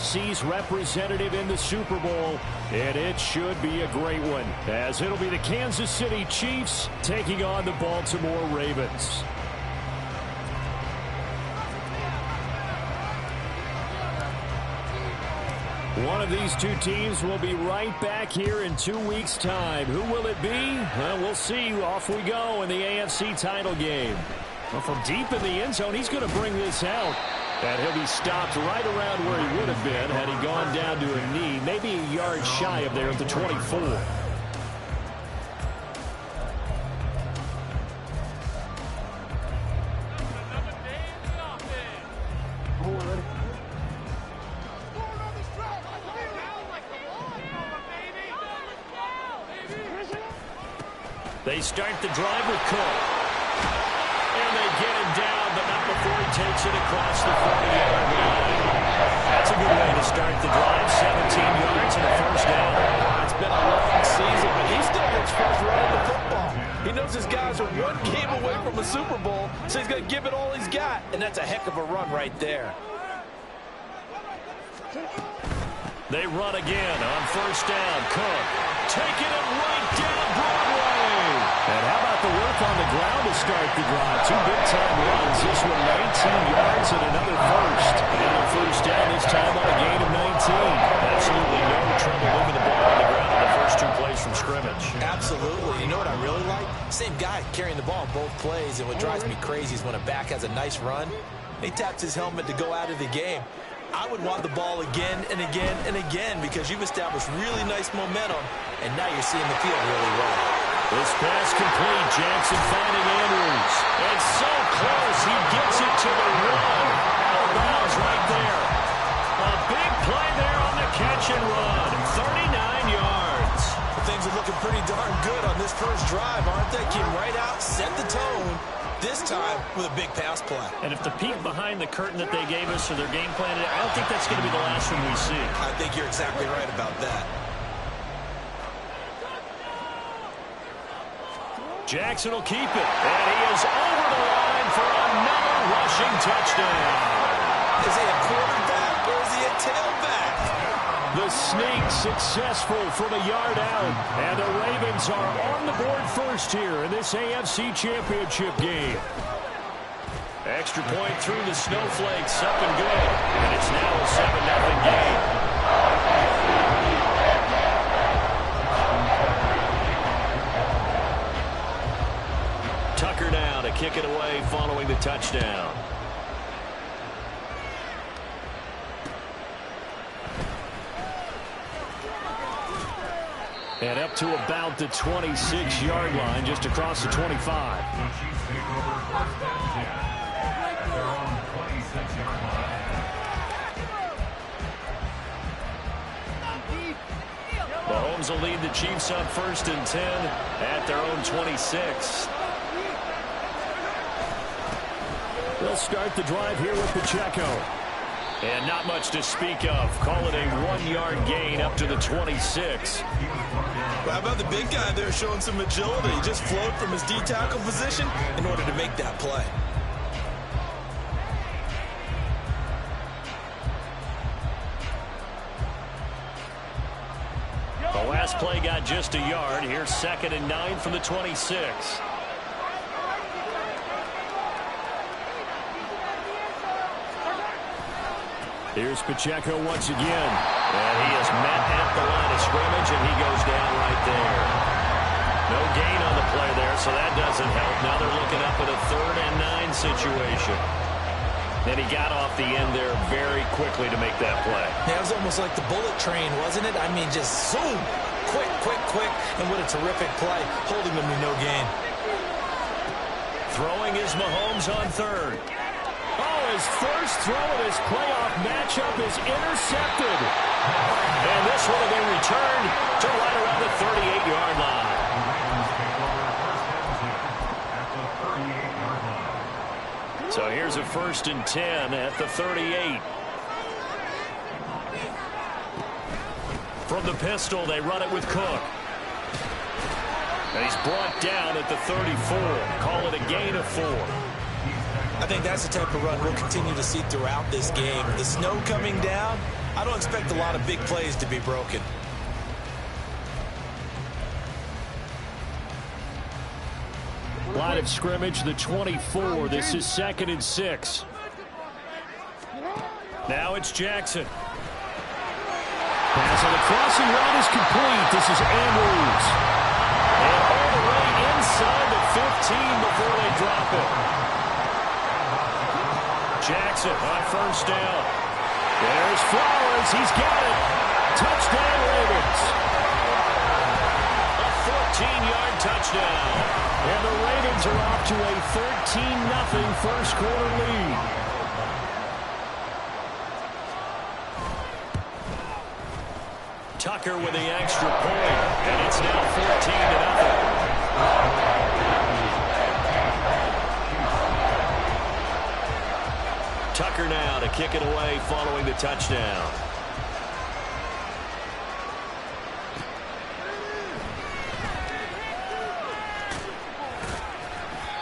AFC's representative in the Super Bowl, and it should be a great one, as it'll be the Kansas City Chiefs taking on the Baltimore Ravens. One of these two teams will be right back here in 2 weeks' time. Who will it be? Well, we'll see. Off we go in the AFC title game. Well, from deep in the end zone, he's going to bring this out. And he'll be stopped right around where he would have been had he gone down to a knee, maybe a yard shy of there at the 24. They start the drive with Cook. And they get him down, but not before he takes it across the 40-yard line. That's a good way to start the drive. 17 yards and a first down. It's been a long season, but he still looks fresh running the football. He knows his guys are one game away from a Super Bowl, so he's going to give it all he's got. And that's a heck of a run right there. They run again on first down. Cook taking it right down Broadway. And how about the work on the ground to start the drive? Two big-time runs. This one 19 yards and another first. And a first down this time on a gain of 19. Absolutely no trouble moving the ball on the ground in the first two plays from scrimmage. Absolutely. You know what I really like? Same guy carrying the ball in both plays. And what drives me crazy is when a back has a nice run, he taps his helmet to go out of the game. I would want the ball again and again and again because you've established really nice momentum, and now you're seeing the field really well. This pass complete. Jackson finding Andrews. And so close. He gets it to the run. Out of bounds right there. A big play there on the catch and run. 39 yards. Things are looking pretty darn good on this first drive, aren't they? Came right out, set the tone. This time with a big pass play. And if the peek behind the curtain that they gave us or their game plan, I don't think that's going to be the last one we see. I think you're exactly right about that. Jackson will keep it. And he is over the line for another rushing touchdown. Is he a quarterback or is he a tailback? The sneak successful from a yard out. And the Ravens are on the board first here in this AFC Championship game. Extra point through the Snowflakes, up and good. And it's now a 7-0 game. Tucker now to kick it away following the touchdown. And up to about the 26-yard line, just across the 25. Mahomes will lead the Chiefs up 1st and 10 at their own 26. They'll start the drive here with Pacheco. And not much to speak of. Call it a 1-yard gain up to the 26. Well, how about the big guy there showing some agility? He just flowed from his D-tackle position in order to make that play. The last play got just a yard. Here's 2nd and 9 from the 26. Here's Pacheco once again. And he is met at the line of scrimmage, and he goes down right there. No gain on the play there, so that doesn't help. Now they're looking up at a 3rd and 9 situation. And he got off the end there very quickly to make that play. Yeah, it was almost like the bullet train, wasn't it? I mean, just zoom. Quick, quick, quick. And what a terrific play, holding them to no gain. Throwing is Mahomes on 3rd. Oh, his first throw of his playoff matchup is intercepted. And this one will be returned to right around the 38-yard line. So here's a 1st and 10 at the 38. From the pistol, they run it with Cook. And he's brought down at the 34. Call it a gain of 4. I think that's the type of run we'll continue to see throughout this game. The snow coming down, I don't expect a lot of big plays to be broken. Line of scrimmage, the 24. This is 2nd and 6. Now it's Jackson. Pass on the crossing route is complete. This is Andrews. And all the way inside the 15 before they drop it. Jackson on 1st down. There's Flowers. He's got it. Touchdown, Ravens. A 14-yard touchdown. And the Ravens are off to a 13-0 first quarter lead. Tucker with the extra point, and it's now 14-0. Tucker now to kick it away following the touchdown.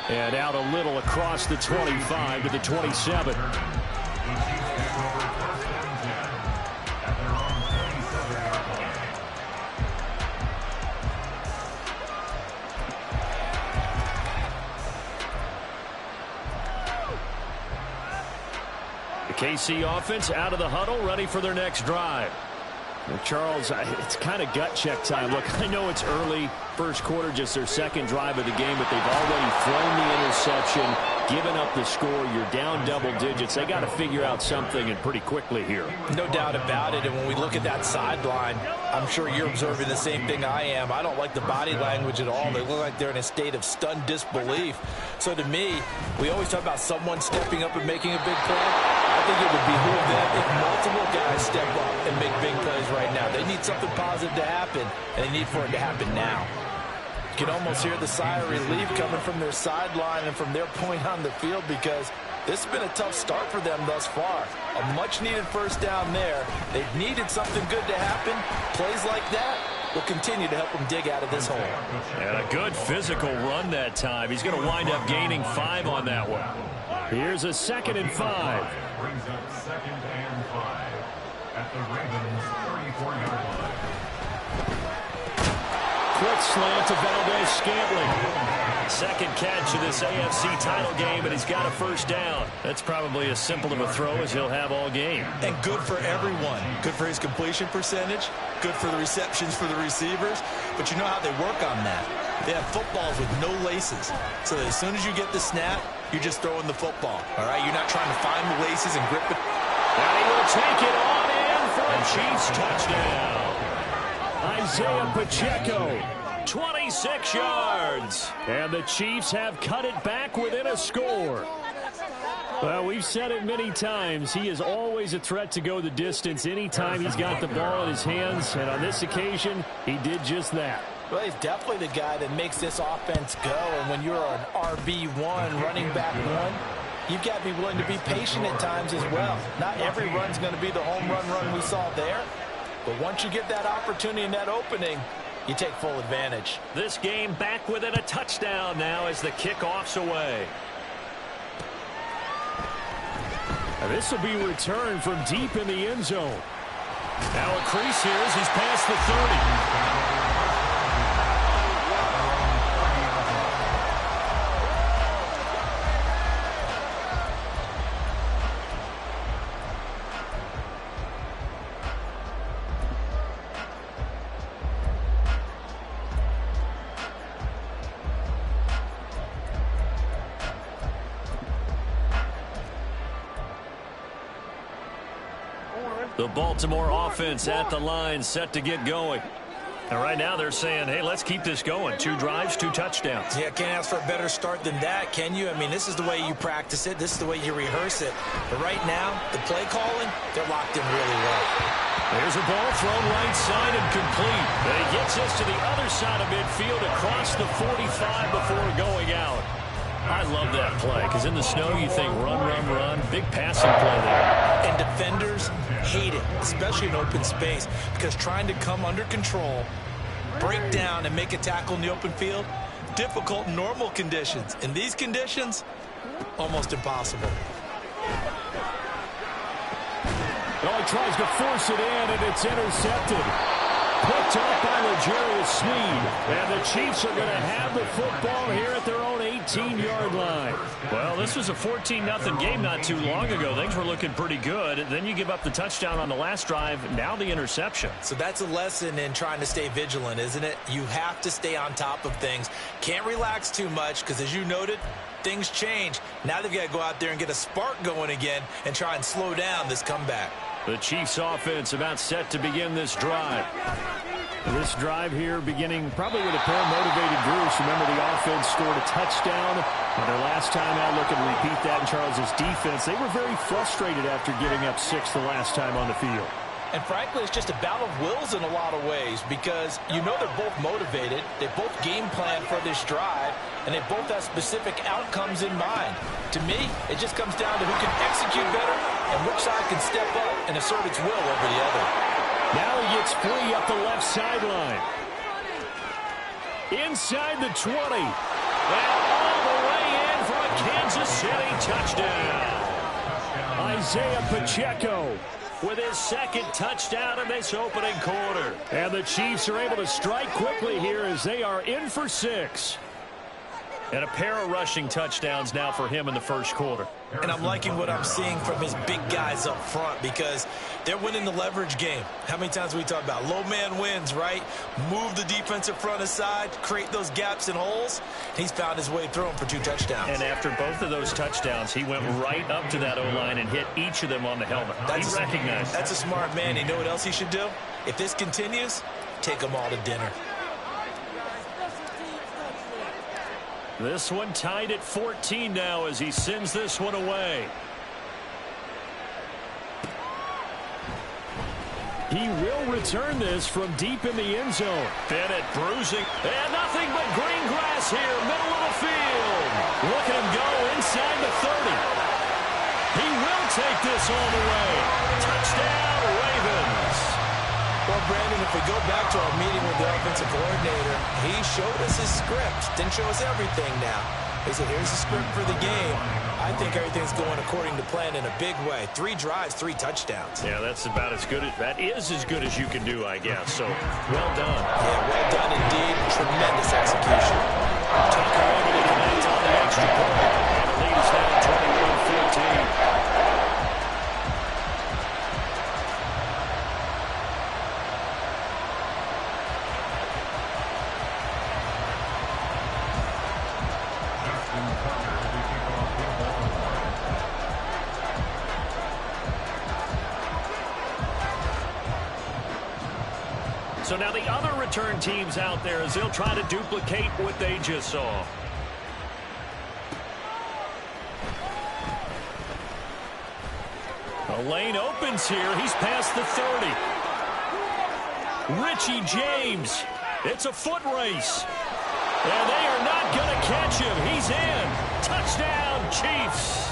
And out a little across the 25 to the 27. The KC offense out of the huddle, ready for their next drive. Well, Charles, it's kind of gut check time. Look, I know it's early, first quarter, just their second drive of the game, but they've already thrown the interception, given up the score. You're down double digits. They got to figure out something, and pretty quickly here. No doubt about it. And when we look at that sideline, I'm sure you're observing the same thing I am. I don't like the body language at all. They look like they're in a state of stunned disbelief. So to me, we always talk about someone stepping up and making a big play. I think it would behoove them if multiple guys step up and make big plays right now. They need something positive to happen, and they need for it to happen now. You can almost hear the sigh of relief coming from their sideline and from their point on the field, because this has been a tough start for them thus far. A much-needed first down there. They've needed something good to happen. Plays like that will continue to help them dig out of this hole. And a good physical run that time. He's going to wind up gaining 5 on that one. Here's a 2nd and 5. Brings up 2nd and 5 at the Ravens 34-yard line. Quick slant to Valdez-Scantling. Second catch of this AFC title game, and he's got a first down. That's probably as simple of a throw as he'll have all game. And good for everyone. Good for his completion percentage. Good for the receptions for the receivers. But you know how they work on that. They have footballs with no laces. So that as soon as you get the snap, you're just throwing the football. All right? You're not trying to find the laces and grip it. And he will take it on in for a Chiefs touchdown. Isaiah Pacheco, 26 yards. And the Chiefs have cut it back within a score. Well, we've said it many times. He is always a threat to go the distance anytime he's got the ball in his hands. And on this occasion, he did just that. Well, he's definitely the guy that makes this offense go. And when you're an RB1, running back one, you've got to be willing to be patient at times as well. Not every run's going to be the home run we saw there. But once you get that opportunity and that opening, you take full advantage. This game back within a touchdown now as the kickoff's away. And this will be returned from deep in the end zone. Now a crease here as he's past the 30. The Baltimore offense at the line, set to get going. And right now they're saying, hey, let's keep this going. 2 drives, 2 touchdowns. Yeah, can't ask for a better start than that, can you? I mean, this is the way you practice it. This is the way you rehearse it. But right now, the play calling, they're locked in really well. There's a ball thrown right side and complete. But he gets us to the other side of midfield across the 45 before going out. I love that play, because in the snow you think run, run, run. Big passing play there. And defenders hate it, especially in open space, because trying to come under control, break down, and make a tackle in the open field, difficult in normal conditions. In these conditions, almost impossible. Oh, he tries to force it in, and it's intercepted. Picked up by L'Jarius Sneed. And the Chiefs are going to have the football here at their own 18-yard line. Well, this was a 14-0 game not too long ago. Things were looking pretty good. Then you give up the touchdown on the last drive. Now the interception. So that's a lesson in trying to stay vigilant, isn't it? You have to stay on top of things. Can't relax too much because, as you noted, things change. Now they've got to go out there and get a spark going again and try and slow down this comeback. The Chiefs offense about set to begin this drive. This drive here beginning probably with a pair of motivated Bruce. Remember, the offense scored a touchdown on their last time out. Looking to repeat that in Charles's defense. They were very frustrated after giving up 6 the last time on the field. And frankly, it's just a battle of wills in a lot of ways because you know they're both motivated. They both game plan for this drive, and they both have specific outcomes in mind. To me, it just comes down to who can execute better and which side can step up and assert its will over the other. Now he gets free up the left sideline. Inside the 20. And all the way in for a Kansas City touchdown. Isaiah Pacheco with his second touchdown in this opening quarter. And the Chiefs are able to strike quickly here as they are in for 6. And a pair of rushing touchdowns now for him in the first quarter. And I'm liking what I'm seeing from his big guys up front because they're winning the leverage game. How many times we talk about low man wins, right? Move the defensive front aside, create those gaps and holes. He's found his way through them for 2 touchdowns. And after both of those touchdowns, he went right up to that O-line and hit each of them on the helmet. He recognized. That's a smart man. You know what else he should do? If this continues, take them all to dinner. This one tied at 14 now as he sends this one away. He will return this from deep in the end zone. Bennett bruising. And nothing but green grass here, middle of the field. Look at him go inside the 30. He will take this all the way. Touchdown, Ravens. Well, Brandon, if we go back to our meeting with the offensive coordinator, he showed us his script. Didn't show us everything now. He said, here's the script for the game. I think everything's going according to plan in a big way. 3 drives, 3 touchdowns. Yeah, that's about as good. That is as good as you can do, I guess. So, well done. Yeah, well done indeed. Tremendous execution. Tucker able to connect on the extra point. And the lead is now 21-14. So now the other return teams out there as they'll try to duplicate what they just saw. A lane opens here. He's past the 30. Richie James. It's a foot race. And they are not going to catch him. He's in. Touchdown, Chiefs.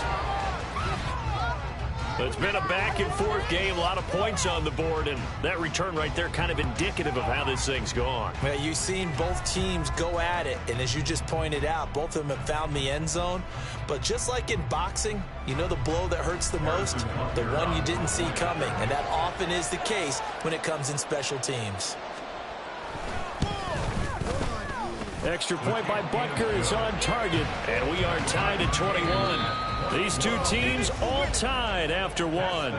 It's been a back-and-forth game, a lot of points on the board, and that return right there kind of indicative of how this thing's gone. Well, you've seen both teams go at it, and as you just pointed out, both of them have found the end zone. But just like in boxing, you know the blow that hurts the most? The one you didn't see coming, and that often is the case when it comes in special teams. Extra point by Butker is on target, and we are tied at 21. These two teams all tied after 1.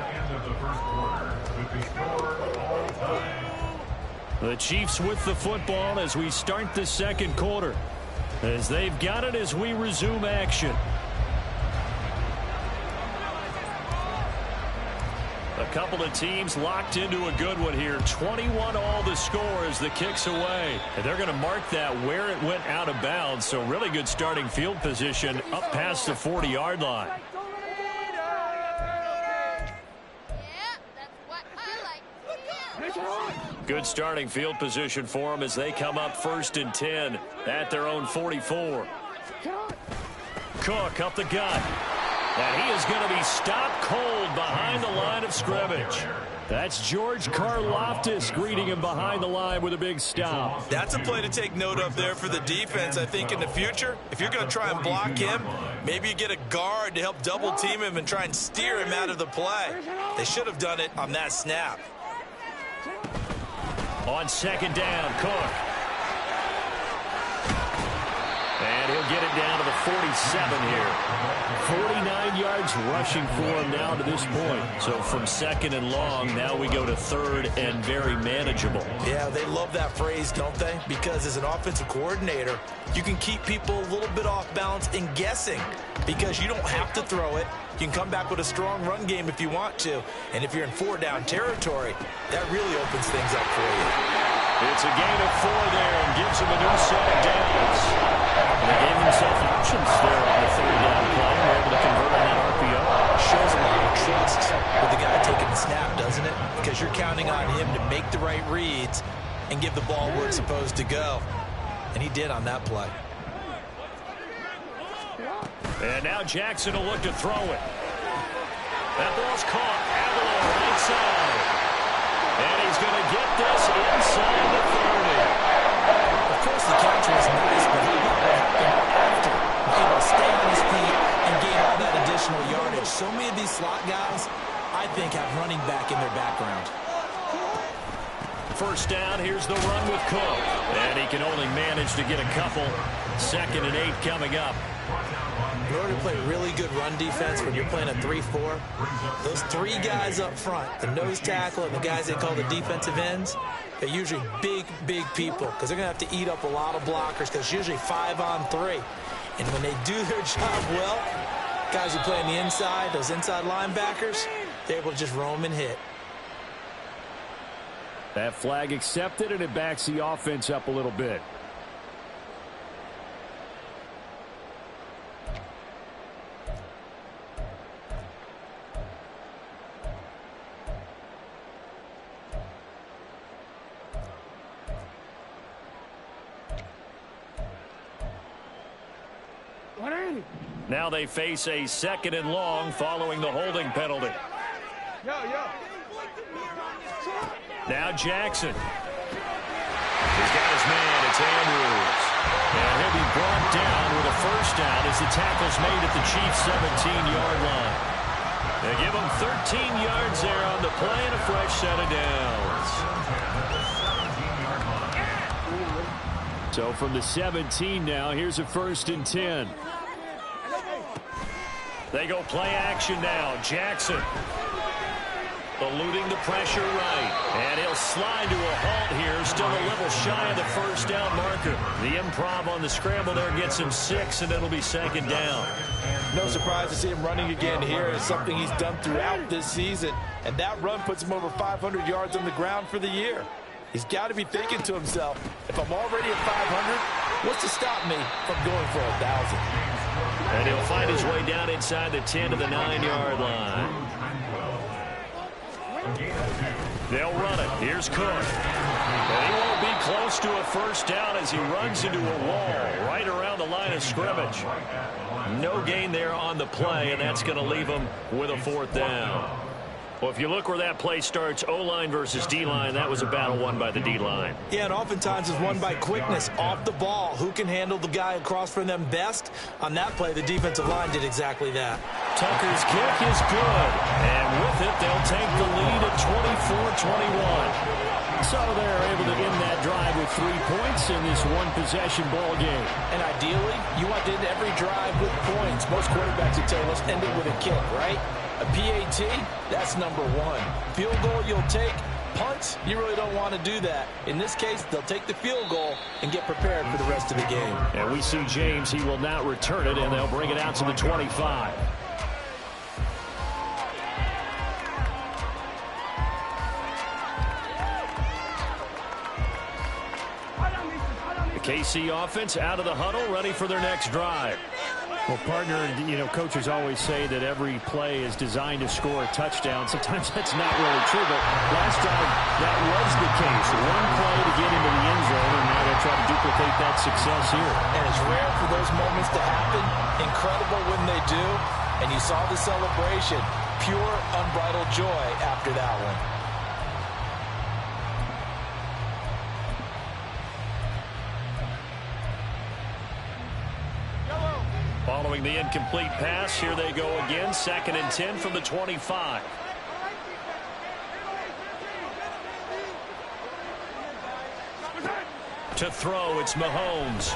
The Chiefs with the football as we start the second quarter. As they've got it as we resume action. A couple of teams locked into a good one here. 21 all the score as the kick's away. And they're going to mark that where it went out of bounds. So really good starting field position up past the 40-yard line. Good starting field position for them as they come up 1st and 10 at their own 44. Cook up the gut. And he is going to be stopped cold behind the line of scrimmage. That's George Karlaftis greeting him behind the line with a big stop. That's a play to take note of there for the defense. I think in the future, if you're going to try and block him, Maybe you get a guard to help double team him and try and steer him out of the play. They should have done it on that snap. On second down, Cook. And he'll get it down to the 47 here. 49 yards rushing for him now to this point. So from second and long, now we go to third and very manageable. Yeah, they love that phrase, don't they? Because as an offensive coordinator, you can keep people a little bit off balance and guessing because you don't have to throw it. You can come back with a strong run game if you want to. And if you're in 4-down territory, that really opens things up for you. It's a gain of 4 there and gives him a new set of downs. And they gave themselves options there on the third down play. They're able to convert on that RPO. Shows a lot of trust with the guy taking the snap, doesn't it? Because you're counting on him to make the right reads and give the ball where it's supposed to go. And he did on that play. And now Jackson will look to throw it. That ball's caught. Aguilar right side. And he's going to get this inside the 30. Of course, the catch was nice, but he got what happened after. Able to stay on his feet and gain all that additional yardage. So many of these slot guys, I think, have running back in their background. First down, here's the run with Cook. And he can only manage to get a couple. 2nd and 8 coming up. In order to play really good run defense when you're playing a 3-4, those 3 guys up front, the nose tackle and the guys they call the defensive ends, they're usually big, big people because they're going to have to eat up a lot of blockers because it's usually 5-on-3. And when they do their job well, guys who play on the inside, those inside linebackers, they're able to just roam and hit. That flag accepted, and it backs the offense up a little bit. Now they face a 2nd and long following the holding penalty. Now Jackson. He's got his man. It's Andrews. And he'll be brought down with a first down as the tackle's made at the Chiefs' 17-yard line. They give him 13 yards there on the play and a fresh set of downs. So from the 17 now, here's a 1st and 10. They go play action now. Jackson eluding the pressure right. And he'll slide to a halt here. Still a little shy of the first down marker. The improv on the scramble there gets him 6, and it'll be 2nd down. No surprise to see him running again here. It's something he's done throughout this season. And that run puts him over 500 yards on the ground for the year. He's got to be thinking to himself, if I'm already at 500, what's to stop me from going for 1,000? And he'll find his way down inside the 10 to the 9-yard line. They'll run it. Here's Cook. And he won't be close to a first down as he runs into a wall right around the line of scrimmage. No gain there on the play, and that's going to leave him with a 4th down. Well, if you look where that play starts, O-line versus D-line, that was a battle won by the D-line. Yeah, and oftentimes it's won by quickness off the ball. Who can handle the guy across from them best? On that play, the defensive line did exactly that. Tucker's kick is good. And with it, they'll take the lead at 24-21. So they're able to end that drive with 3 points in this one-possession ball game. And ideally, you want to end every drive with points. Most quarterbacks would tell you, let's end it with a kick, right? A PAT, that's number 1. Field goal you'll take. Punts, you really don't want to do that. In this case, they'll take the field goal and get prepared for the rest of the game. And we see James, he will not return it, and they'll bring it out to the 25. The KC offense out of the huddle, ready for their next drive. Well, partner, coaches always say that every play is designed to score a touchdown. Sometimes that's not really true, but last time that was the case. One play to get into the end zone, and now they'll try to duplicate that success here. And it's rare for those moments to happen. Incredible when they do. And you saw the celebration. Pure, unbridled joy after that one. Following the incomplete pass, here they go again. 2nd and 10 from the 25. To throw, it's Mahomes.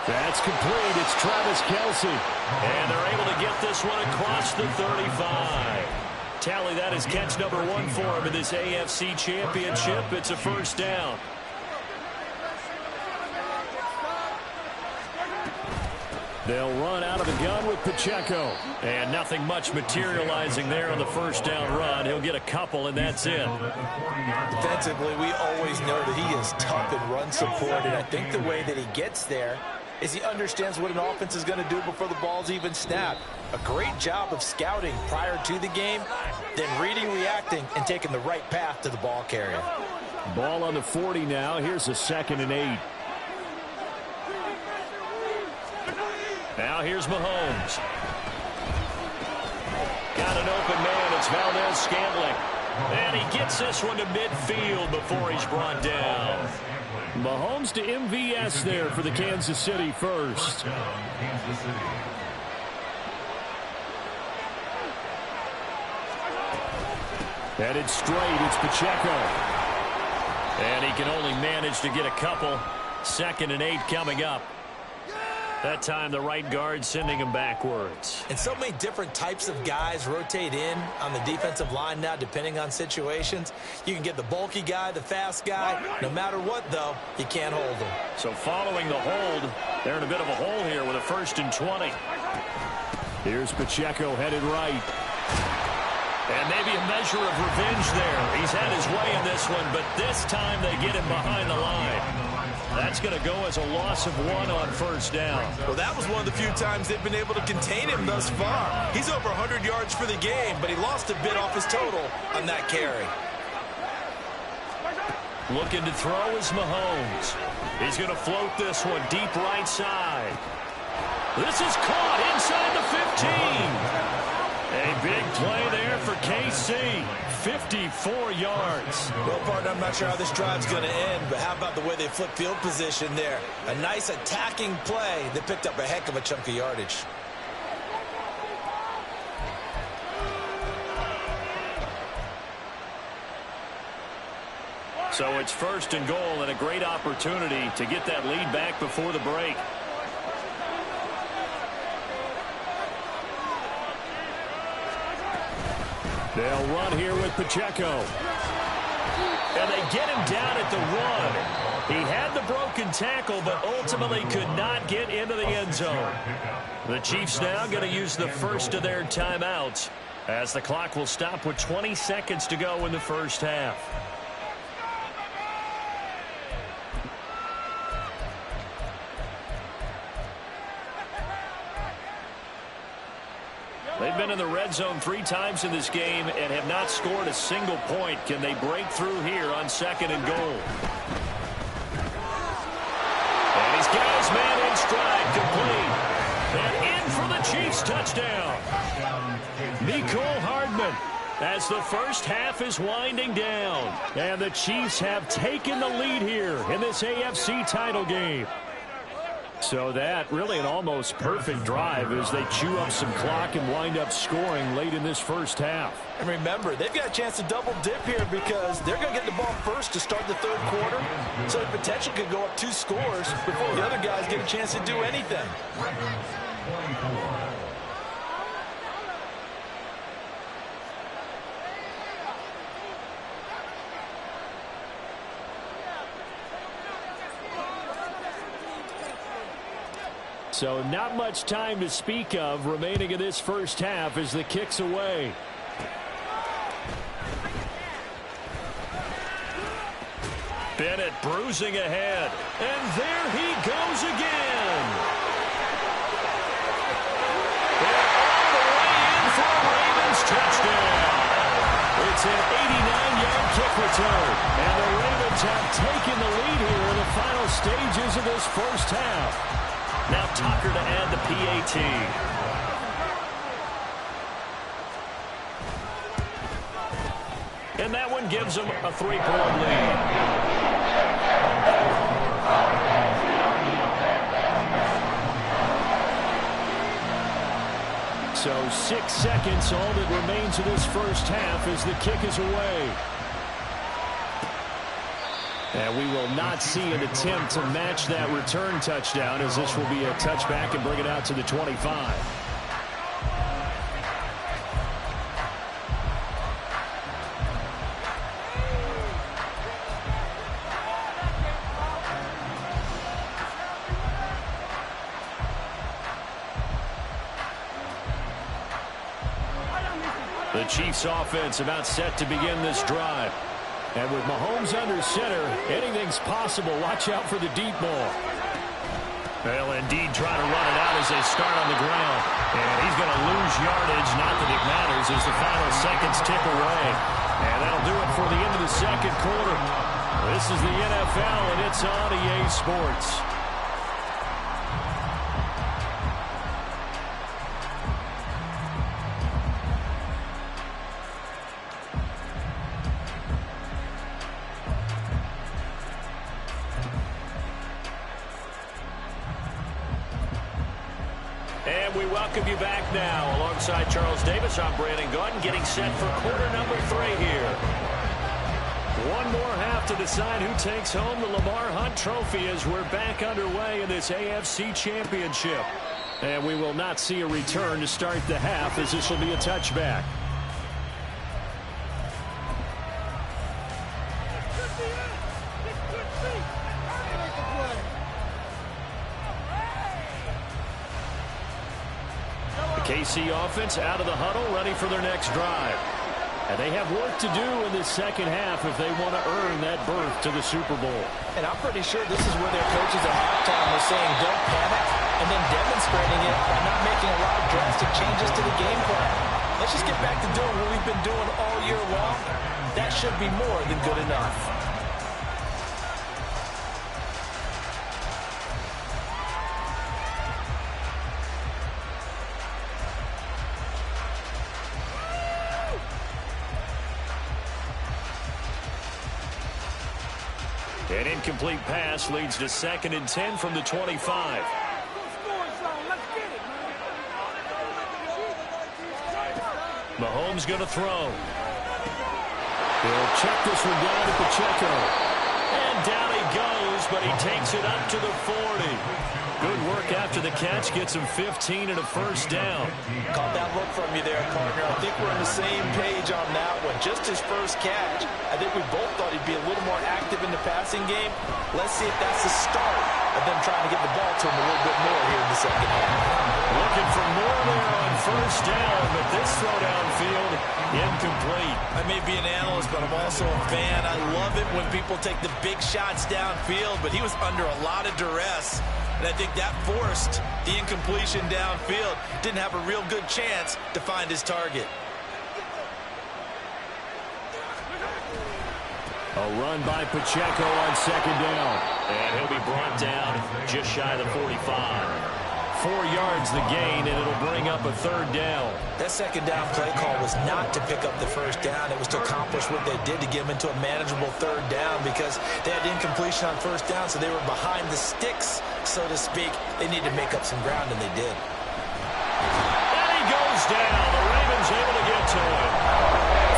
That's complete. It's Travis Kelce. And they're able to get this one across the 35. Tally, that is catch number 1 for him in this AFC Championship. It's a first down. They'll run out of the gun with Pacheco. And nothing much materializing there on the first down run. He'll get a couple, and that's it. Defensively, we always know that he is tough in run support, and I think the way that he gets there is he understands what an offense is going to do before the ball's even snapped. A great job of scouting prior to the game, then reading, reacting, and taking the right path to the ball carrier. Ball on the 40 now. Here's a 2nd and 8. Now here's Mahomes. Got an open man. It's Valdez-Scantling. And he gets this one to midfield before he's brought down. Mahomes to MVS there for the Kansas City first. Headed straight, it's Pacheco. And he can only manage to get a couple. 2nd and 8 coming up. That time the right guard sending him backwards. And so many different types of guys rotate in on the defensive line now depending on situations. You can get the bulky guy, the fast guy. No matter what, though, you can't hold him. So following the hold, they're in a bit of a hole here with a 1st and 20. Here's Pacheco headed right. And maybe a measure of revenge there. He's had his way in this one, but this time they get him behind the line. That's going to go as a loss of 1 on first down. Well, that was one of the few times they've been able to contain him thus far. He's over 100 yards for the game, but he lost a bit off his total on that carry. Looking to throw is Mahomes. He's going to float this one deep right side. This is caught inside the 15. A big play there for KC. 54 yards. Well, partner, I'm not sure how this drive's going to end, but how about the way they flip field position there? A nice attacking play that picked up a heck of a chunk of yardage. So it's 1st and goal and a great opportunity to get that lead back before the break. They'll run here with Pacheco. And they get him down at the 1. He had the broken tackle, but ultimately could not get into the end zone. The Chiefs now going to use the first of their timeouts as the clock will stop with 20 seconds to go in the first half. They've been in the red zone 3 times in this game and have not scored a single point. Can they break through here on 2nd and goal? And he's got his man in stride, complete. And in for the Chiefs touchdown. Mecole Hardman as the first half is winding down. And the Chiefs have taken the lead here in this AFC title game. So that really an almost perfect drive as they chew up some clock and wind up scoring late in this first half. And remember, they've got a chance to double dip here because they're going to get the ball first to start the 3rd quarter. So the potential could go up 2 scores before the other guys get a chance to do anything. So not much time to speak of remaining in this first half as the kick's away. Bennett bruising ahead. And there he goes again. They're all the way in for a Ravens touchdown. It's an 89-yard kick return. And the Ravens have taken the lead here in the final stages of this first half. Now Tucker to add the PAT. And that one gives them a 3-point lead. So 6 seconds, all that remains of this first half as the kick is away. And we will not see an attempt to match that return touchdown, as this will be a touchback and bring it out to the 25. The Chiefs offense about set to begin this drive. And with Mahomes under center, anything's possible. Watch out for the deep ball. Well, indeed, trying to run it out as they start on the ground. And he's going to lose yardage. Not that it matters as the final seconds tick away. And that'll do it for the end of the second quarter. This is the NFL, and it's on EA Sports. And we welcome you back now. Alongside Charles Davis, I'm Brandon Gaudin, getting set for quarter number 3 here. One more half to decide who takes home the Lamar Hunt Trophy as we're back underway in this AFC Championship. And we will not see a return to start the half, as this will be a touchback. KC offense out of the huddle, ready for their next drive. And they have work to do in this second half if they want to earn that berth to the Super Bowl. And I'm pretty sure this is where their coaches at halftime were saying don't panic, and then demonstrating it by not making a lot of drastic changes to the game plan. Let's just get back to doing what we've been doing all year long. That should be more than good enough. An incomplete pass leads to 2nd and 10 from the 25. Mahomes going to throw. He'll check this one down to Pacheco. And down he goes, but he takes it up to the 40. Good work after the catch. Gets him 15 and a first down. Caught that look from you there, partner. I think we're on the same page on that one. Just his first catch. I think we both thought he'd be a little more active in the passing game. Let's see if that's the start of them trying to get the ball to him a little bit more here in the second half. Looking for more there on first down, but this throw downfield, incomplete. I may be an analyst, but I'm also a fan. I love it when people take the big shots downfield, but he was under a lot of duress. And I think that forced the incompletion downfield. Didn't have a real good chance to find his target. A run by Pacheco on 2nd down. And he'll be brought down just shy of the 45. 4 yards the gain, and it'll bring up a 3rd down. That 2nd down play call was not to pick up the first down. It was to accomplish what they did to get them into a manageable 3rd down because they had incompletion on first down, so they were behind the sticks, so to speak. They needed to make up some ground, and they did. And he goes down. The Ravens able to get to him.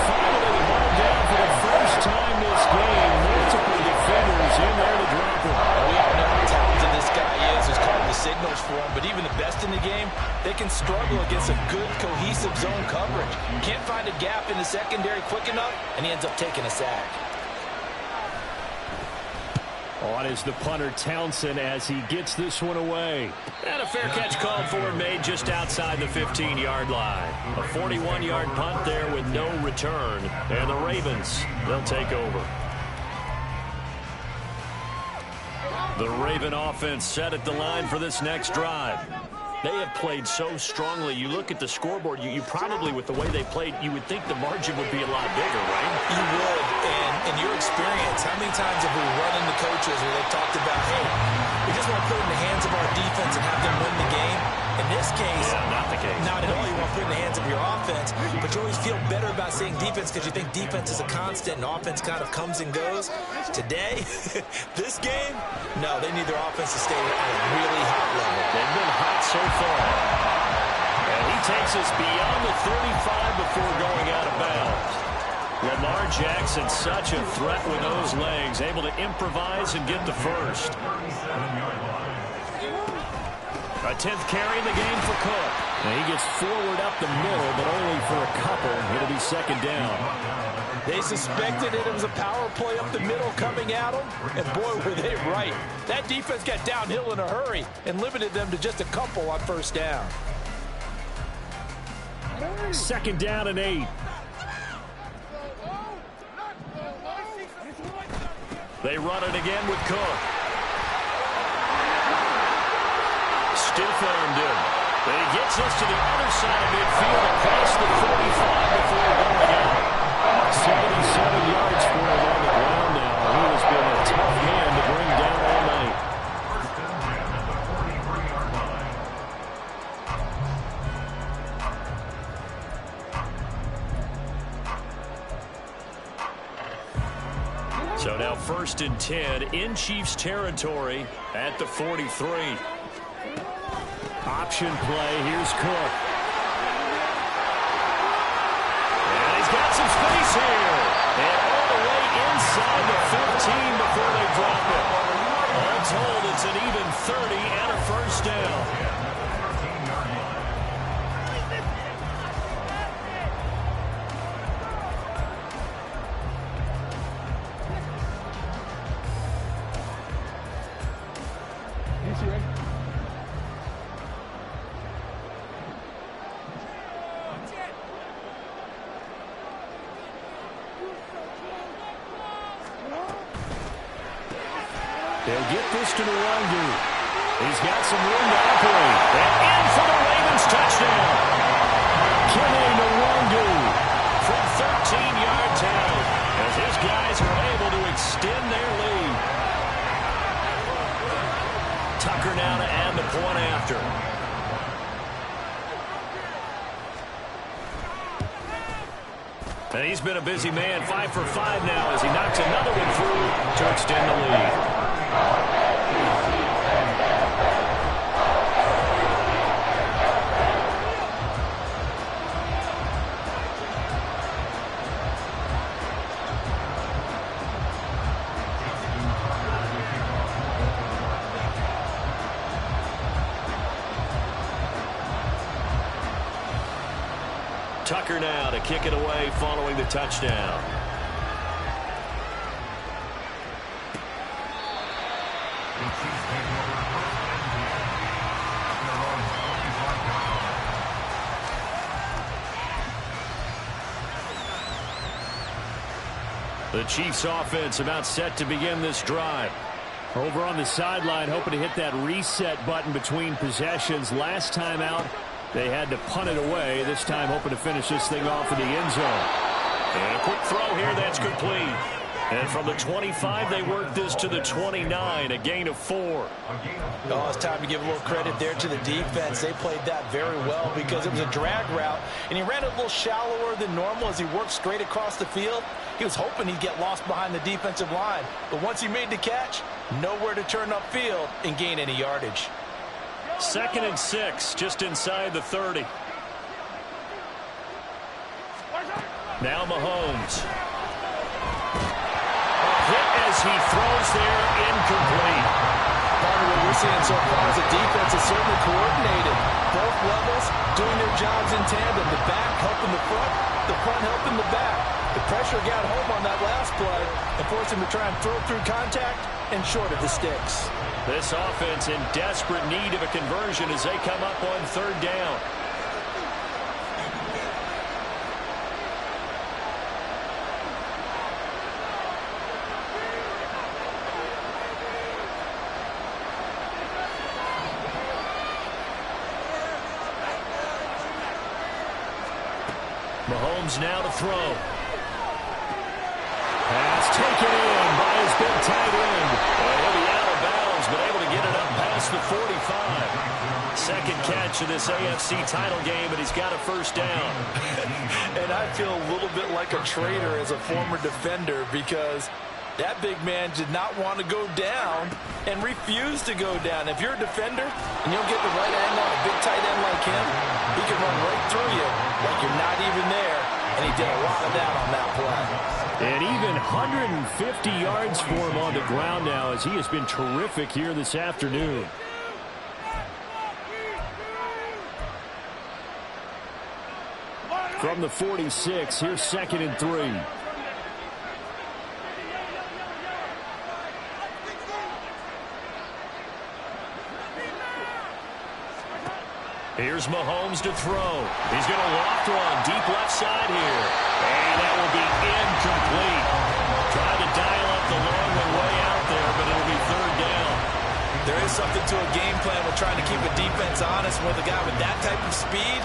Finally hauled down for the first time this game. Multiple defenders in there to drop him. We all know how talented this guy is. Who's called the signals for him, but even the best in the game, they can struggle against a good, cohesive zone coverage. Can't find a gap in the secondary quick enough, and he ends up taking a sack. On is the punter Townsend as he gets this one away. And a fair catch called for and made just outside the 15-yard line. A 41-yard punt there with no return. And the Ravens, they'll take over. The Raven offense set at the line for this next drive. They have played so strongly. You look at the scoreboard, you probably, with the way they played, you would think the margin would be a lot bigger, right? You would, and in your experience, how many times have we run into coaches where they've talked about, hey, we just want to put it in the hands of our defense and have them win the game? In this case, not the case. Not at all. You want to put it in the hands of your offense, but you always feel better about saying defense because you think defense is a constant and offense kind of comes and goes. Today, this game, no, they need their offense to stay at a really hot level. They've been hot so far. And he takes us beyond the 35 before going out of bounds. Lamar Jackson, such a threat with those legs, able to improvise and get the first. A 10th carry in the game for Cook. And he gets forward up the middle, but only for a couple. It'll be second down. They suspected it was a power play up the middle coming at them, and boy, were they right. That defense got downhill in a hurry and limited them to just a couple on first down. Second down and 8. They run it again with Cook. Stiff-armed him. But he gets us to the other side of midfield across the 45 before going out. 77 yards for him on the ground now. He has been a tough man to bring down all night. So now 1st and 10 in Chiefs territory at the 43. Option play. Here's Cook. And he's got some space here. And all the way inside the 15 before they drop it. All told, it's an even 30 and a first down. They'll get this to Nwangu. He's got some room to operate. And in for the Ravens touchdown. Kene Nwangu From 13-yard town, as his guys are able to extend their lead. Tucker now to add the point after. And he's been a busy man, 5 for 5 now as he knocks another one through to extend the lead. Tucker now to kick it away following the touchdown. The Chiefs offense about set to begin this drive. over on the sideline, hoping to hit that reset button between possessions. Last time out, they had to punt it away. This time hoping to finish this thing off in the end zone. And a quick throw here, that's complete. And from the 25, they work this to the 29, a gain of 4. Oh, it's time to give a little credit there to the defense. They played that very well because it was a drag route, and he ran it a little shallower than normal as he worked straight across the field. He was hoping he'd get lost behind the defensive line, but once he made the catch, nowhere to turn upfield and gain any yardage. 2nd and 6, just inside the 30. Now Mahomes. Hit as he throws there, incomplete. Part of what we're seeing so far is the defense is certainly coordinated. Both levels doing their jobs in tandem. The back helping the front helping the back. The pressure got home on that last play and forced him to try and throw through contact and short of the sticks. This offense in desperate need of a conversion as they come up on 3rd down. Mahomes now to throw. Pass taken in by his big tight end. And he'll be out of bounds, but able to get it up past the 45. 2nd catch of this AFC title game, and he's got a 1st down. And I feel a little bit like a traitor as a former defender because That big man did not want to go down and refused to go down. If you're a defender and you'll get the right angle on a big tight end like him, he can run right through you like you're not even there, and he did a lot of that on that play. And even 150 yards for him on the ground now, as he has been terrific here this afternoon. From the 46, here's 2nd and 3. Here's Mahomes to throw. He's going to loft one deep left side here. And that will be incomplete. Tried to dial up the long one way out there, but it'll be 3rd down. There is something to a game plan with trying to keep a defense honest. With a guy with that type of speed,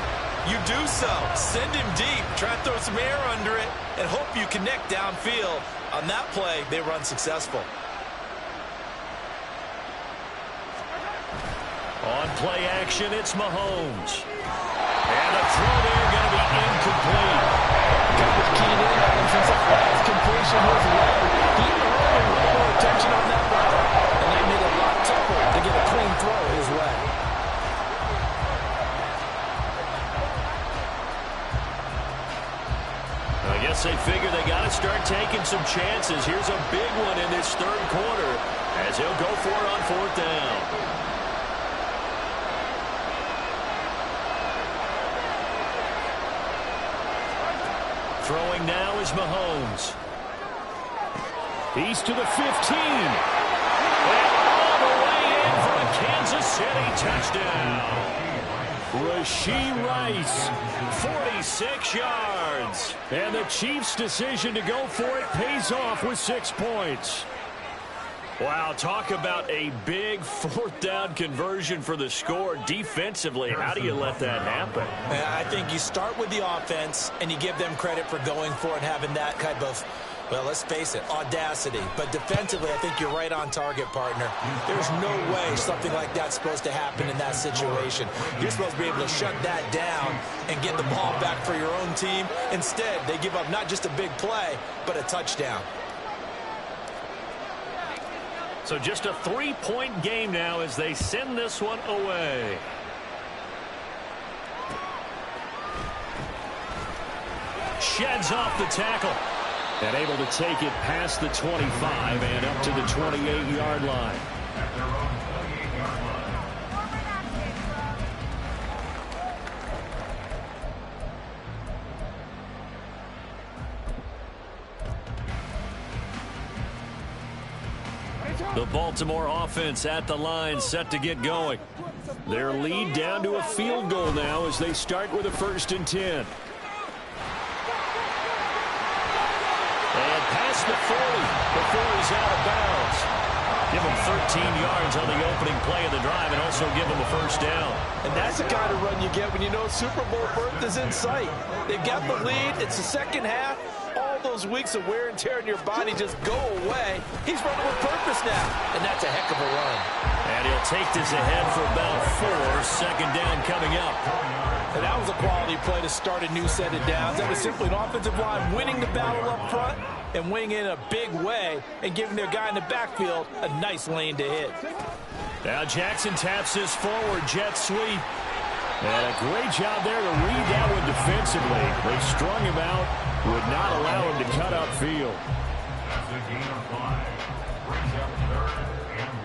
you do so. Send him deep. Try to throw some air under it and hope you connect downfield. On that play, they run successful. On play action, it's Mahomes. And the throw there going to be incomplete. Guy was keyed in on him since that last completion was led. He earned a lot more attention on that route, and that made it a lot tougher to get a clean throw his way. I guess they figure they got to start taking some chances. Here's a big one in this 3rd quarter as he'll go for it on 4th down. Throwing now is Mahomes. He's to the 15. And all the way in for a Kansas City touchdown. Rashee Rice, 46 yards. And the Chiefs' decision to go for it pays off with 6 points. Wow, talk about a big 4th down conversion for the score. Defensively, how do you let that happen? I think you start with the offense, and you give them credit for going for it, having that type of, well, let's face it, audacity. But defensively, I think you're right on target, partner. There's no way something like that's supposed to happen in that situation. You're supposed to be able to shut that down and get the ball back for your own team. Instead, they give up not just a big play, but a touchdown. So just a 3-point game now as they send this one away. Sheds off the tackle. And able to take it past the 25 and up to the 28-yard line. The Baltimore offense at the line, set to get going. Their lead down to a field goal now as they start with a 1st and 10. And past the 40 before he's out of bounds. Give him 13 yards on the opening play of the drive and also give him a 1st down. And that's the kind of run you get when you know Super Bowl berth is in sight. They've got the lead. It's the 2nd half. All those weeks of wear and tear in your body just go away. He's running with purpose now, and that's a heck of a run. And he'll take this ahead for about 4. 2nd down coming up. And that was a quality play to start a new set of downs. That was simply an offensive line winning the battle up front and winning in a big way and giving their guy in the backfield a nice lane to hit. Now Jackson taps this forward jet sweep. And a great job there to read that one defensively. They strung him out, would not allow him to cut upfield. That's a gain of 5. Brings up 3rd and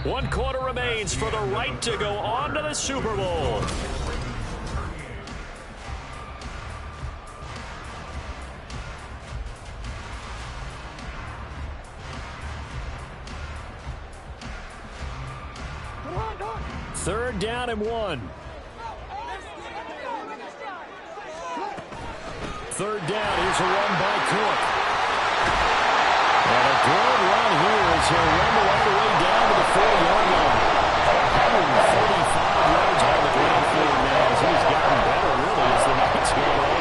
1. 1 quarter remains for the right to go on to the Super Bowl. Third down and 1. 3rd down. Here's a run by Cook. And a good run here as he'll run all the way down to the 4-yard line. 145 yards on the ground for him now as he's gotten better really as the night's gone on.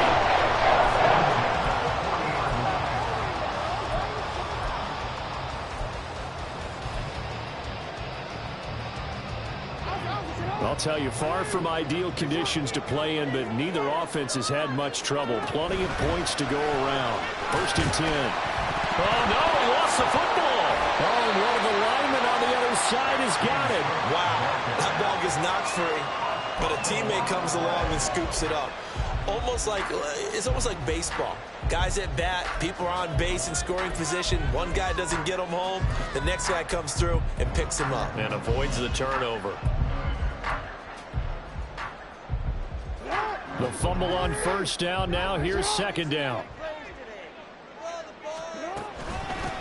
I'll tell you, far from ideal conditions to play in, but neither offense has had much trouble. Plenty of points to go around. 1st and 10. Oh, no, he lost the football. Oh, and one of the linemen on the other side has got it. Wow, that ball gets knocked free, but a teammate comes along and scoops it up. It's almost like baseball. Guys at bat, people are on base in scoring position. One guy doesn't get him home. The next guy comes through and picks him up. And avoids the turnover. The fumble on 1st down. Now here's 2nd down.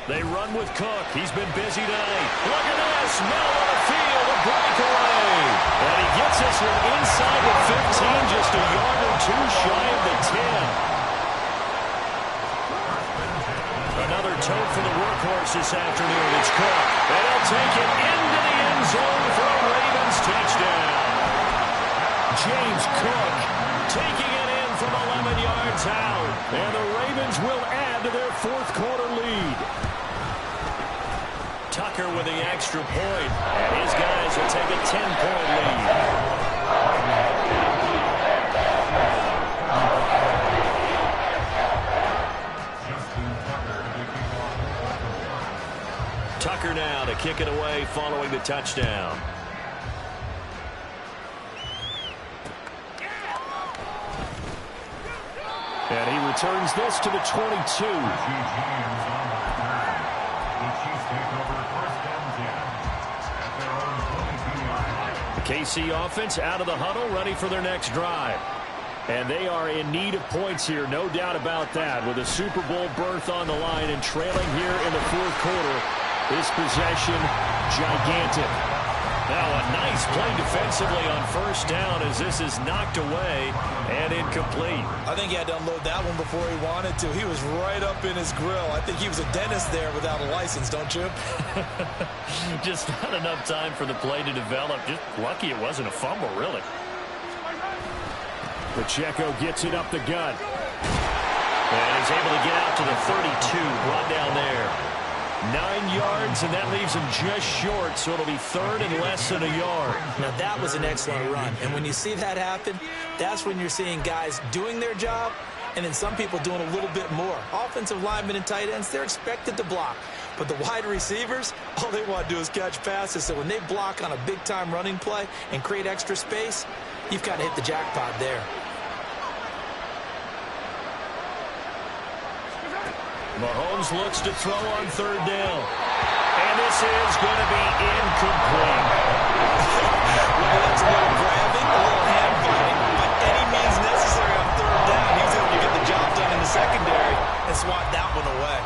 They run with Cook. He's been busy tonight. Look at this. Middle of the field, a breakaway. And he gets this one inside the 15, just a yard or two shy of the 10. Another tote for the workhorse this afternoon. It's Cook. And he'll take it into the end zone for a Ravens touchdown. James Cook taking it in from 11 yards out. And the Ravens will add to their 4th quarter lead. Tucker with the extra point, and his guys will take a 10-point lead. Tucker now to kick it away following the touchdown. And he returns this to the 22. The KC offense out of the huddle, ready for their next drive. And they are in need of points here, no doubt about that. With a Super Bowl berth on the line and trailing here in the 4th quarter, this possession gigantic. Now a nice play defensively on 1st down as this is knocked away and incomplete. I think he had to unload that one before he wanted to. He was right up in his grill. I think he was a dentist there without a license, don't you? Just not enough time for the play to develop. Just lucky it wasn't a fumble, really. Pacheco gets it up the gut. And he's able to get out to the 32, brought down there. 9 yards, and that leaves him just short, so it'll be 3rd and less than a yard. Now, that was an excellent run, and when you see that happen, that's when you're seeing guys doing their job and then some people doing a little bit more. Offensive linemen and tight ends, they're expected to block, but the wide receivers, all they want to do is catch passes, so when they block on a big-time running play and create extra space, you've got to hit the jackpot there. Mahomes looks to throw on 3rd down. And this is going to be incomplete. Well, that's a little grabbing, a little hand fighting, but any means necessary on 3rd down. He was able to get the job done in the secondary and swat that one away.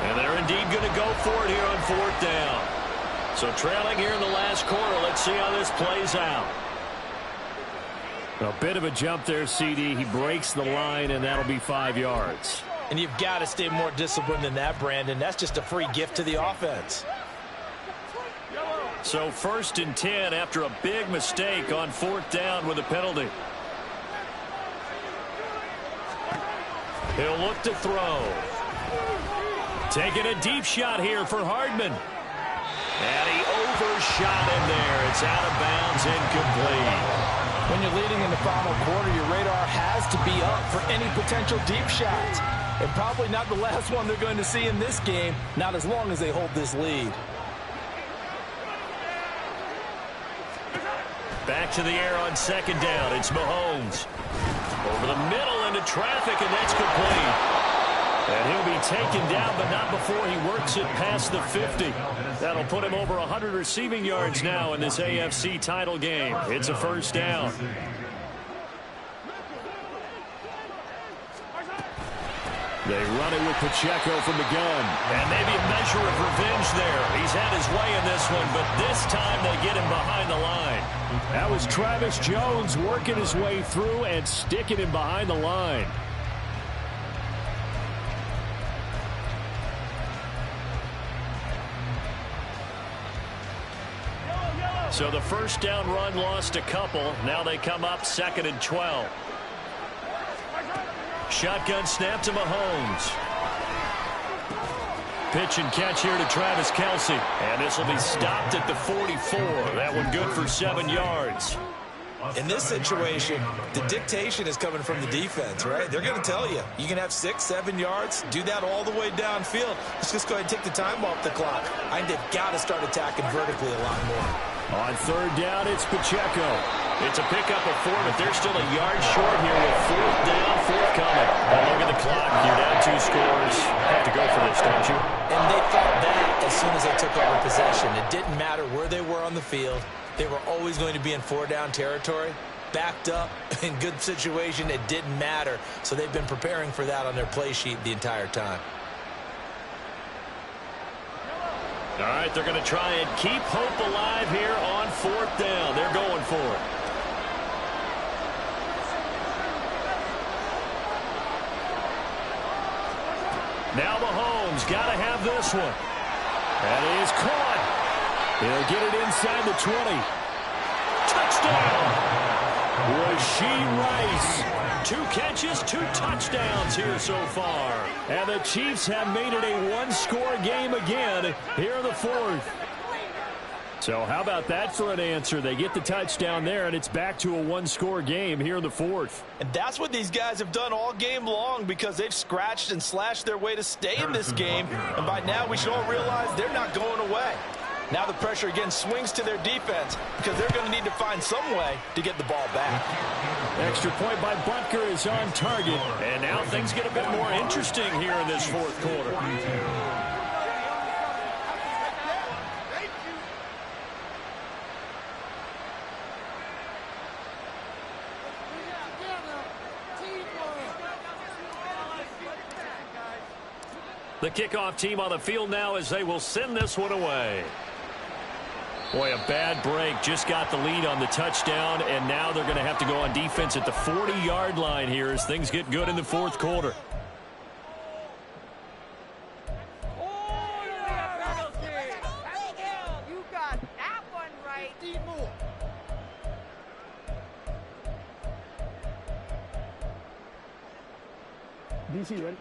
And they're indeed going to go for it here on 4th down. So trailing here in the last quarter. Let's see how this plays out. A bit of a jump there, CD. He breaks the line, and that'll be 5 yards. And you've got to stay more disciplined than that, Brandon. That's just a free gift to the offense. So 1st and 10 after a big mistake on 4th down with a penalty. He'll look to throw. Taking a deep shot here for Hardman. And he overshot him there. It's out of bounds, incomplete. When you're leading in the final quarter, your radar has to be up for any potential deep shots. And probably not the last one they're going to see in this game, not as long as they hold this lead. Back to the air on 2nd down. It's Mahomes. Over the middle into traffic, and that's complete. And he'll be taken down, but not before he works it past the 50. That'll put him over 100 receiving yards now in this AFC title game. It's a 1st down. They run it with Pacheco from the gun. And maybe a measure of revenge there. He's had his way in this one, but this time they get him behind the line. That was Travis Jones working his way through and sticking him behind the line. So the 1st down run lost a couple. Now they come up 2nd and 12. Shotgun snap to Mahomes. pitch and catch here to Travis Kelce. And this will be stopped at the 44. That one good for 7 yards. In this situation, the dictation is coming from the defense, right? They're going to tell you, you can have 6, 7 yards, do that all the way downfield. Let's just go ahead and take the time off the clock. I think they've got to start attacking vertically a lot more. On third down, it's Pacheco. It's a pickup of 4, but they're still a yard short here with fourth down, forthcoming. Look at the clock. You're down 2 scores. Have to go for this, don't you? And they thought that as soon as they took over possession. It didn't matter where they were on the field. They were always going to be in 4-down territory, backed up, in good situation. It didn't matter. So they've been preparing for that on their play sheet the entire time. All right, they're going to try and keep hope alive here on fourth down. They're going for it. Now Mahomes got to have this one. That is caught. He'll get it inside the 20. Touchdown! Rashee Rice. 2 catches, 2 touchdowns here so far. And the Chiefs have made it a 1-score game again here in the 4th. So how about that for an answer? They get the touchdown there, and it's back to a 1-score game here in the 4th. And that's what these guys have done all game long, because they've scratched and slashed their way to stay in this game. And by now we should all realize they're not going away. Now the pressure again swings to their defense, because they're going to need to find some way to get the ball back. Extra point by Butker is on target. And now things get a bit more interesting here in this 4th quarter. The kickoff team on the field now as they will send this one away. Boy, a bad break. Just got the lead on the touchdown, and now they're going to have to go on defense at the 40-yard line here as things get good in the 4th quarter. You got that one right. DC, ready?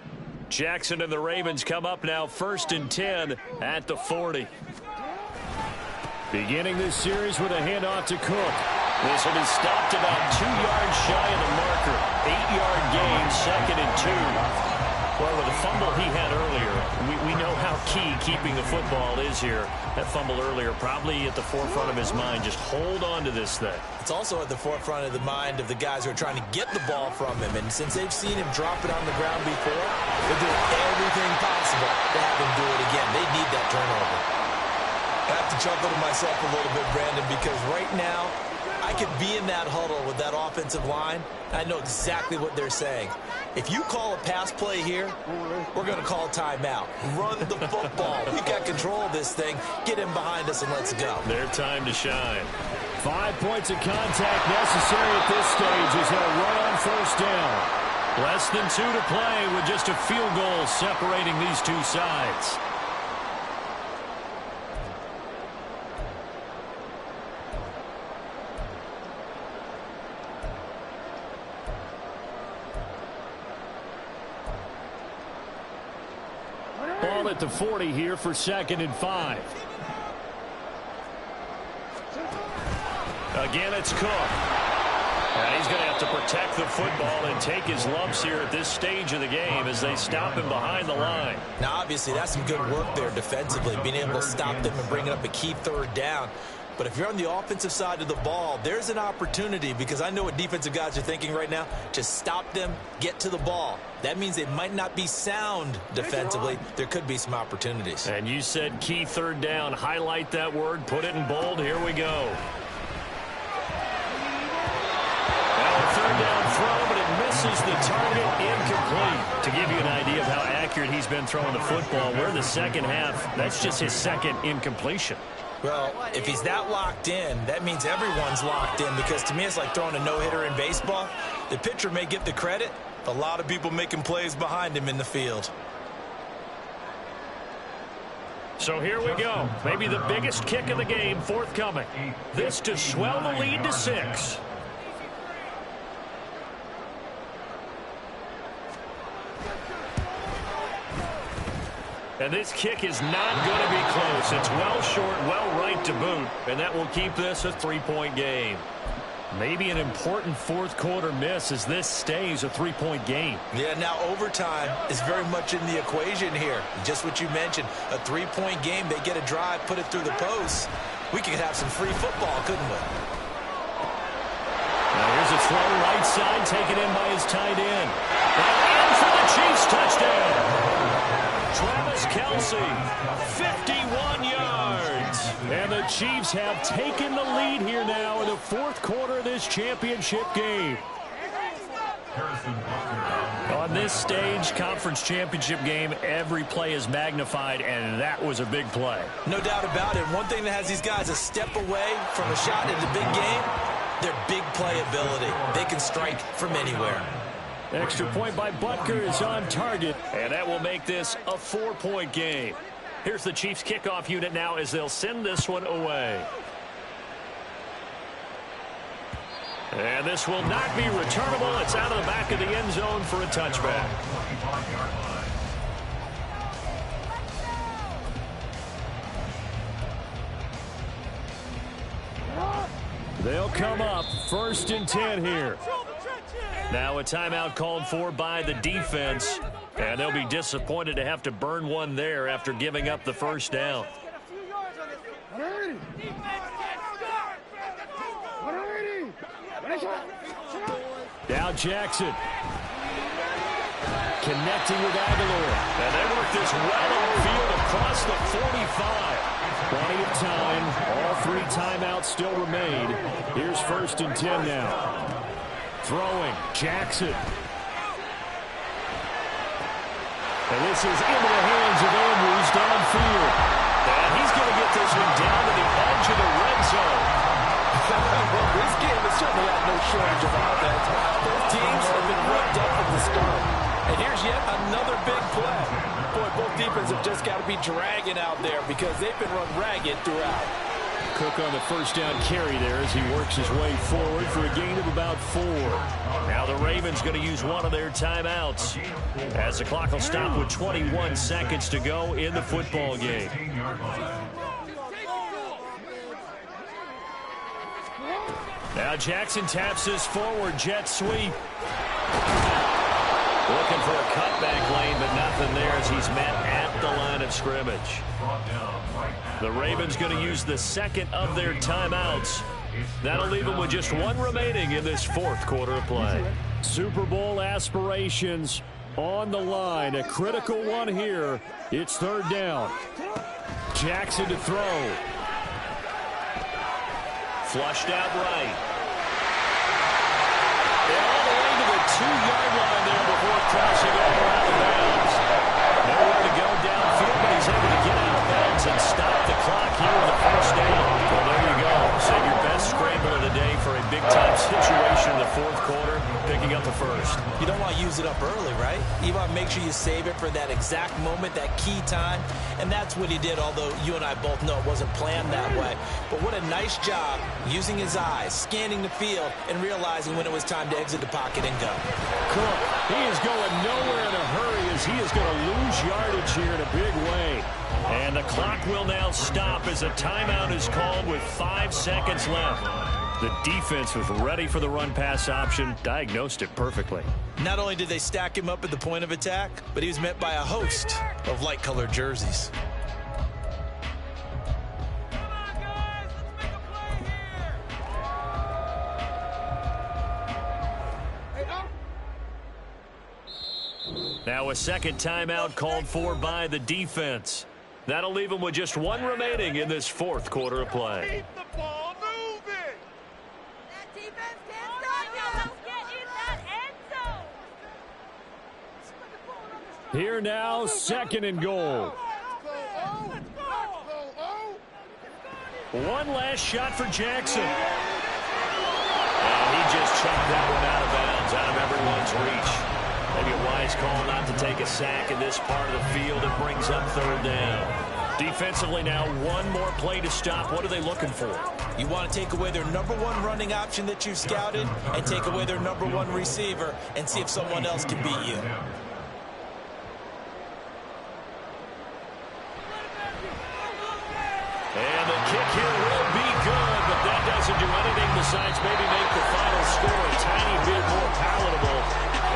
Jackson and the Ravens come up now 1st and 10 at the 40. Beginning this series with a handoff to Cook. This will be stopped about 2 yards shy of the marker. 8-yard gain, 2nd and 2. Well, with the fumble he had earlier, we know how key keeping the football is here. That fumble earlier probably at the forefront of his mind. Just hold on to this thing. It's also at the forefront of the mind of the guys who are trying to get the ball from him. And since they've seen him drop it on the ground before, they're doing everything possible to have him do it again. They need that turnover. I have to chuckle to myself a little bit, Brandon, because right now I could be in that huddle with that offensive line. I know exactly what they're saying. If you call a pass play here, we're going to call timeout. Run the football. We got control of this thing. Get him behind us and let's go. Their time to shine. 5 points of contact necessary at this stage as they'll run on 1st down. Less than 2 to play with just a field goal separating these two sides. Ball at the 40 here for 2nd and 5. Again, it's Cook. And he's going to have to protect the football and take his lumps here at this stage of the game as they stop him behind the line. Now, obviously, that's some good work there defensively, being able to stop them and bringing up a key 3rd down. But if you're on the offensive side of the ball, there's an opportunity, because I know what defensive guys are thinking right now. Just stop them, get to the ball. That means they might not be sound defensively. There could be some opportunities. And you said key 3rd down. Highlight that word. Put it in bold. Here we go. Now a 3rd down throw, but it misses the target. Incomplete. To give you an idea of how accurate he's been throwing the football, we're in the 2nd half. That's just his 2nd incompletion. Well, if he's that locked in, that means everyone's locked in, because to me it's like throwing a no-hitter in baseball. The pitcher may get the credit, but a lot of people making plays behind him in the field. So here we go. Maybe the biggest kick of the game forthcoming. This to swell the lead to 6. And this kick is not going to be close. It's well short, well right to boot, and that will keep this a 3-point game. Maybe an important fourth quarter miss as this stays a 3-point game. Yeah, now overtime is very much in the equation here. Just what you mentioned, a 3-point game. They get a drive, put it through the post. We could have some free football, couldn't we? Now here's a throw right side, taken in by his tight end. And in for the Chiefs touchdown. Travis Kelce, 51 yards. And the Chiefs have taken the lead here now in the fourth quarter of this championship game. On this stage, conference championship game, every play is magnified, and that was a big play. No doubt about it. One thing that has these guys a step away from a shot in the big game, their big play ability. They can strike from anywhere. Extra point by Butker is on target, and that will make this a 4-point game. Here's the Chiefs kickoff unit now as they'll send this one away. And this will not be returnable. It's out of the back of the end zone for a touchback. They'll come up 1st and 10 here. Now a timeout called for by the defense, and they'll be disappointed to have to burn one there after giving up the first down. Now Jackson connecting with Aguilar, and they work this well upfield across the 45. Plenty of time. All 3 timeouts still remain. Here's 1st and 10 now. Throwing, Jackson. And this is into the hands of Andrews downfield. And he's going to get this one down to the edge of the red zone. Well, this game has certainly had no shortage of offense. Both teams have been ripped up from the start. And here's yet another big play. Boy, both defenses have just got to be dragging out there because they've been run ragged throughout. Cook on the first down carry there as he works his way forward for a gain of about 4. Now the Ravens going to use one of their timeouts as the clock will stop with 21 seconds to go in the football game. Now Jackson taps this forward jet sweep. Looking for a cutback lane, but nothing there as he's met at the line of scrimmage. The Ravens going to use the second of their timeouts. That'll leave them with just 1 remaining in this fourth quarter of play. Super Bowl aspirations on the line. A critical one here. It's 3rd down. Jackson to throw. Flushed out right. And all the way to the 2-yard line there before crossing over out of bounds. Nowhere to go downfield, but he's able to get out of bounds and stop the clock here with the first down. Well, there you go. Save your best scramble of the day for a big-time situation in the fourth quarter, picking up the first. You don't want to use it up early, right? You want to make sure you save it for that exact moment, that key time. And that's what he did, although you and I both know it wasn't planned that way. But what a nice job using his eyes, scanning the field, and realizing when it was time to exit the pocket and go. Cook, he is going nowhere in a hurry as he is going to lose yardage here in a big way. And the clock will now stop as a timeout is called with 5 seconds left. The defense was ready for the run-pass option, diagnosed it perfectly. Not only did they stack him up at the point of attack, but he was met by a host of light-colored jerseys. Now a second timeout called for by the defense. That'll leave them with just 1 remaining in this fourth quarter of play. Keep the ball moving. That defense can't stop you. Let's get in that end zone. Here now, 2nd and goal. One last shot for Jackson. And he just chucked that one out of bounds, out of everyone's reach. Maybe a wise call not to take a sack in this part of the field. It brings up 3rd down. Defensively now, 1 more play to stop. What are they looking for? You want to take away their #1 running option that you've scouted and take away their #1 receiver and see if someone else can beat you. kick here will be good, but that doesn't do anything besides maybe make the final score a tiny bit more palatable,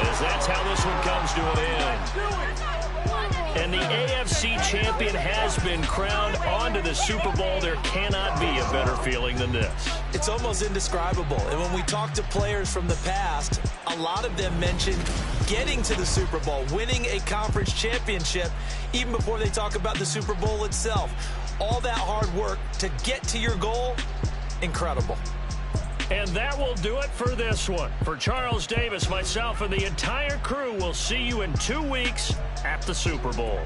as that's how this one comes to an end. And the AFC champion has been crowned onto the Super Bowl. There cannot be a better feeling than this. It's almost indescribable. And when we talk to players from the past, a lot of them mentioned getting to the Super Bowl, winning a conference championship, even before they talk about the Super Bowl itself. All that hard work to get to your goal, incredible. And that will do it for this one. For Charles Davis, myself, and the entire crew, will see you in 2 weeks at the Super Bowl.